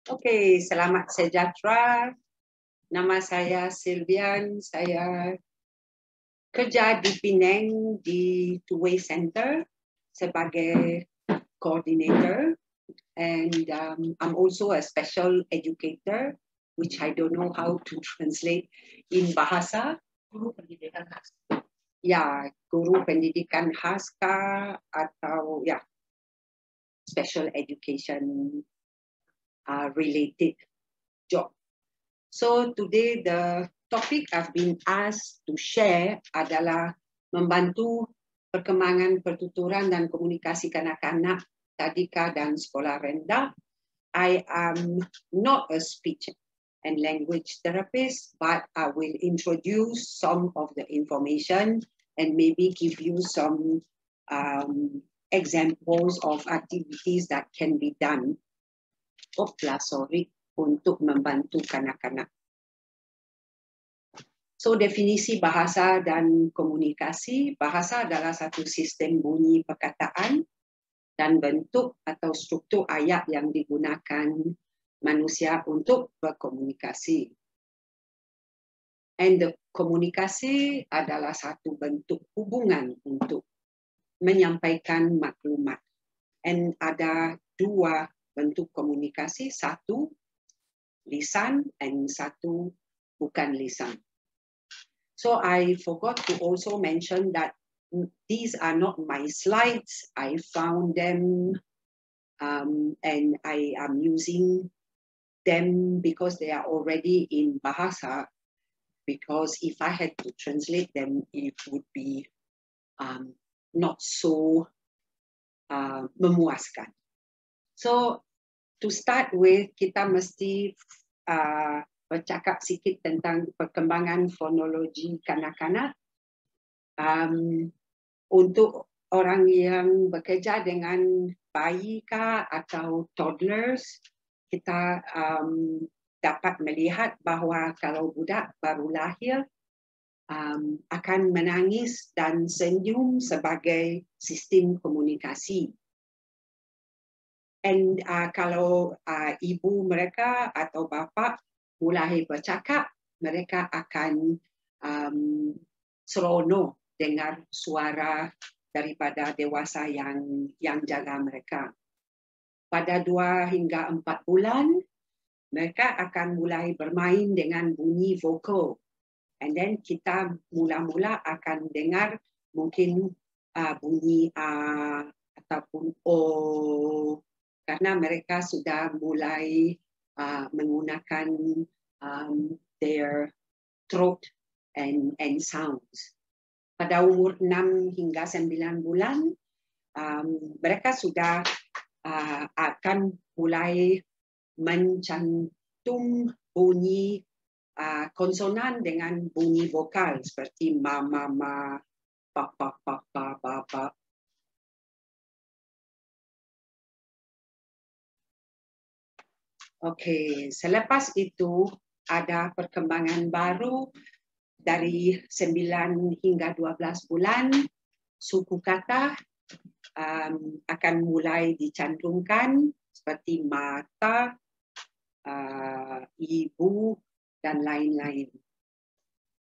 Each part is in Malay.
Okey, selamat sejahtera. Nama saya Sylvian. Saya kerja di Penang di Two-Way Center sebagai coordinator, and I'm also a special educator, which I don't know how to translate in bahasa. Guru pendidikan khas. Ya, guru pendidikan khas atau ya special education related job. So today the topic I've been asked to share adalah membantu perkembangan pertuturan dan komunikasi kanak-kanak tadika dan sekolah rendah. I am not a speech and language therapist, but I will introduce some of the information and maybe give you some examples of activities that can be done. Untuk membantu kanak-kanak. So definisi bahasa dan komunikasi. Bahasa adalah satu sistem bunyi perkataan dan bentuk atau struktur ayat yang digunakan manusia untuk berkomunikasi. And the komunikasi adalah satu bentuk hubungan untuk menyampaikan maklumat. And ada dua bentuk komunikasi, satu lisan and satu bukan lisan. So I forgot to also mention that these are not my slides. I found them and I am using them because they are already in Bahasa, because if I had to translate them, it would be not so memuaskan. So to start with, kita mesti bercakap sikit tentang perkembangan fonologi kanak-kanak. Untuk orang yang bekerja dengan bayi atau toddlers, kita dapat melihat bahawa kalau budak baru lahir akan menangis dan senyum sebagai sistem komunikasi. And kalau ibu mereka atau bapa mulai bercakap, mereka akan seronok dengar suara daripada dewasa yang jaga mereka. Pada 2 hingga 4 bulan, mereka akan mulai bermain dengan bunyi vokal. And then kita mula-mula akan dengar mungkin bunyi A ataupun O, karena mereka sudah mulai menggunakan their throat and sounds. Pada umur 6 hingga 9 bulan, mereka sudah akan mulai mencantum bunyi konsonan dengan bunyi vokal seperti ma, ma, pa, pa, pa, pa, pa, pa. Okey, selepas itu ada perkembangan baru dari 9 hingga 12 bulan, suku kata akan mulai dicantumkan seperti mata, ibu dan lain-lain.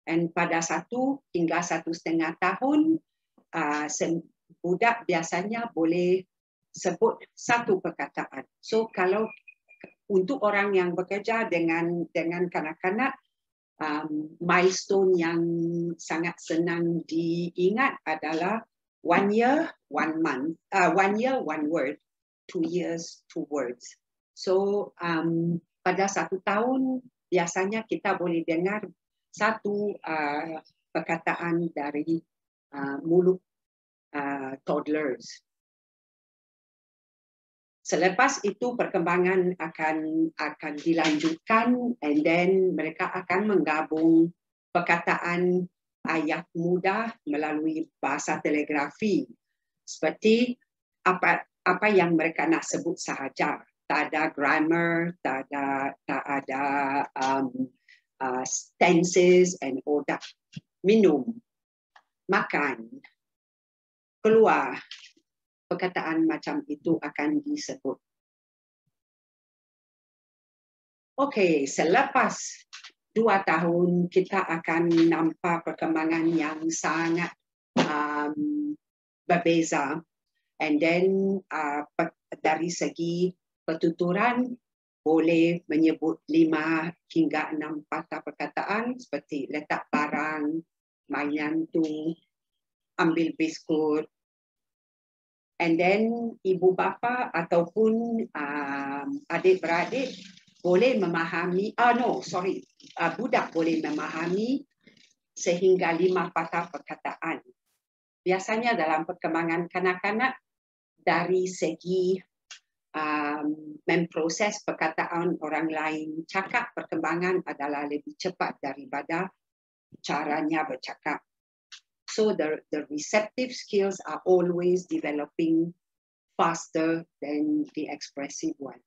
Dan pada 1 hingga 1,5 tahun, budak biasanya boleh sebut satu perkataan. So kalau untuk orang yang bekerja dengan kanak-kanak, milestone yang sangat senang diingat adalah 1 year, 1 month, 1 year, 1 word, 2 years, 2 words. So pada 1 tahun biasanya kita boleh dengar satu perkataan dari mulut toddlers. Selepas itu perkembangan akan dilanjutkan, and then mereka akan menggabung perkataan ayat mudah melalui bahasa telegrafi, seperti apa yang mereka nak sebut sahaja. Tak ada grammar, tak ada tenses and order. Minum, makan, keluar. Perkataan macam itu akan disebut. Okey, selepas 2 tahun kita akan nampak perkembangan yang sangat berbeza. And then dari segi pertuturan boleh menyebut 5 hingga 6 patah perkataan seperti letak barang, mainan tu, ambil biskut. And then ibu bapa ataupun adik-beradik boleh memahami, budak boleh memahami sehingga 5 patah perkataan. Biasanya dalam perkembangan kanak-kanak dari segi memproses perkataan orang lain, cakap perkembangan adalah lebih cepat daripada caranya bercakap. So the receptive skills are always developing faster than the expressive one.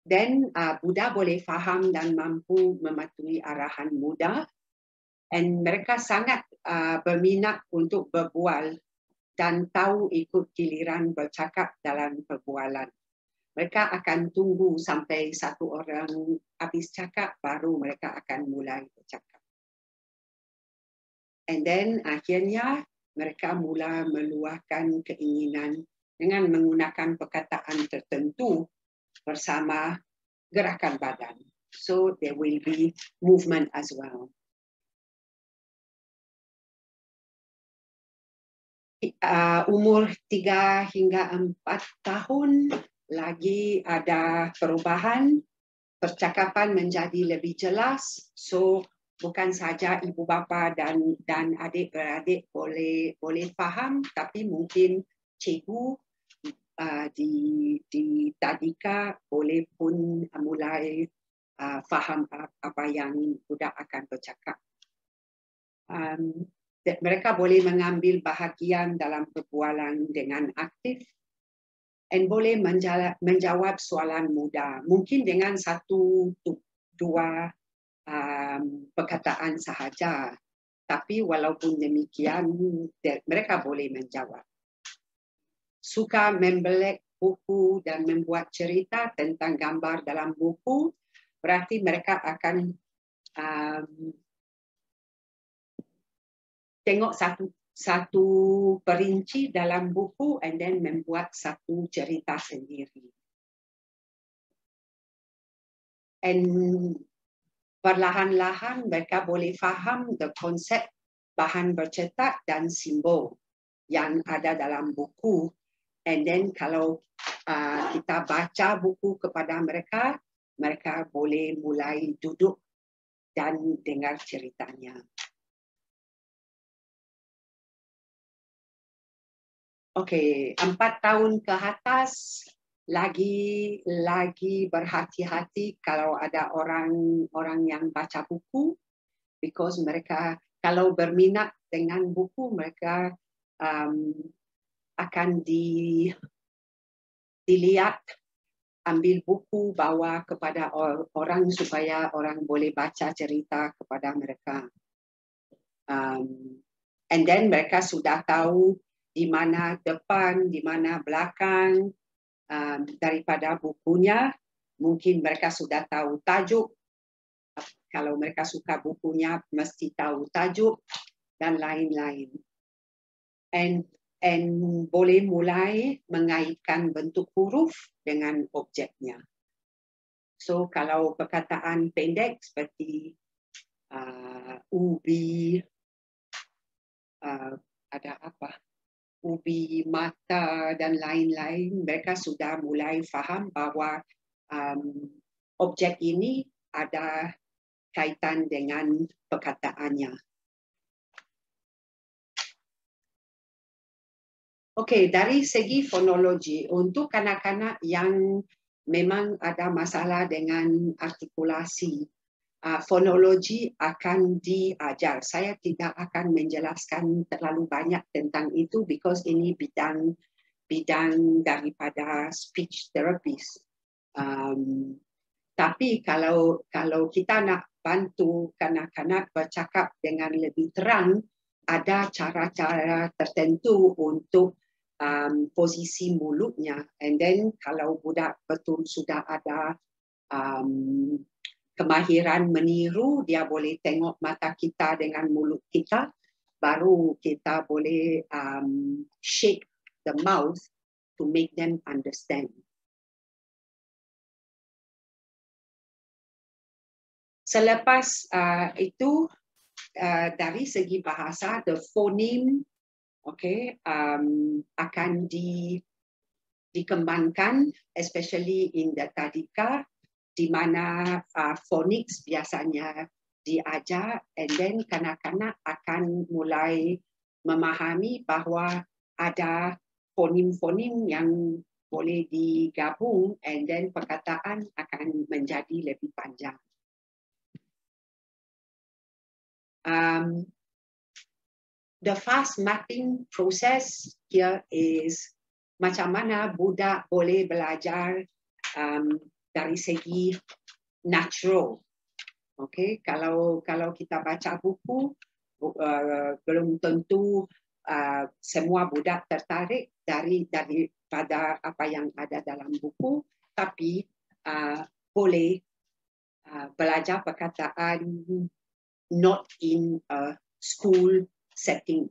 Then budak boleh faham dan mampu mematuhi arahan muda, and mereka sangat berminat untuk berbual dan tahu ikut giliran bercakap dalam perbualan. Mereka akan tunggu sampai satu orang habis cakap, baru mereka akan mulai bercakap. And then akhirnya mereka mula meluahkan keinginan dengan menggunakan perkataan tertentu bersama gerakan badan. So there will be movement as well. Umur 3 hingga 4 tahun lagi ada perubahan, percakapan menjadi lebih jelas. So bukan saja ibu bapa dan adik-beradik boleh faham, tapi mungkin cikgu di tadika boleh pun mulai faham apa yang budak akan bercakap. Mereka boleh mengambil bahagian dalam perbualan dengan aktif dan boleh menjawab soalan mudah. Mungkin dengan 1-2 perkataan sahaja. Tapi walaupun demikian, mereka boleh menjawab. Suka membelek buku dan membuat cerita tentang gambar dalam buku, berarti mereka akan tengok satu perinci dalam buku and then membuat satu cerita sendiri. And perlahan-lahan mereka boleh faham the konsep bahan bercetak dan simbol yang ada dalam buku. And then kalau kita baca buku kepada mereka, mereka boleh mulai duduk dan dengar ceritanya. Okey, 4 tahun ke atas lagi berhati-hati kalau ada orang yang baca buku, because mereka kalau berminat dengan buku, mereka akan dilihat ambil buku bawa kepada orang supaya orang boleh baca cerita kepada mereka. And then mereka sudah tahu di mana depan, di mana belakang daripada bukunya. Mungkin mereka sudah tahu tajuk. Kalau mereka suka bukunya, mesti tahu tajuk dan lain-lain. And boleh mulai mengaitkan bentuk huruf dengan objeknya. So kalau perkataan pendek seperti ubi, ada apa? Ubi, mata dan lain-lain, mereka sudah mulai faham bahawa objek ini ada kaitan dengan perkataannya. Okey, dari segi fonologi, untuk kanak-kanak yang memang ada masalah dengan artikulasi, fonologi akan diajar. Saya tidak akan menjelaskan terlalu banyak tentang itu because ini bidang daripada speech therapist. Tapi kalau kita nak bantu kanak-kanak bercakap dengan lebih terang, ada cara-cara tertentu untuk posisi mulutnya. And then kalau budak betul sudah ada kemahiran meniru, dia boleh tengok mata kita dengan mulut kita, baru kita boleh shake the mouth to make them understand. Selepas itu, dari segi bahasa, the phoneme akan dikembangkan, especially in the tadika, di mana phonics biasanya diajar, and then kanak-kanak akan mulai memahami bahawa ada fonem-fonem yang boleh digabung, and then perkataan akan menjadi lebih panjang. The fast mapping process here is macam mana budak boleh belajar dari segi natural. Okay, kalau kita baca buku, belum tentu semua budak tertarik daripada apa yang ada dalam buku, tapi boleh belajar perkataan not in a school setting.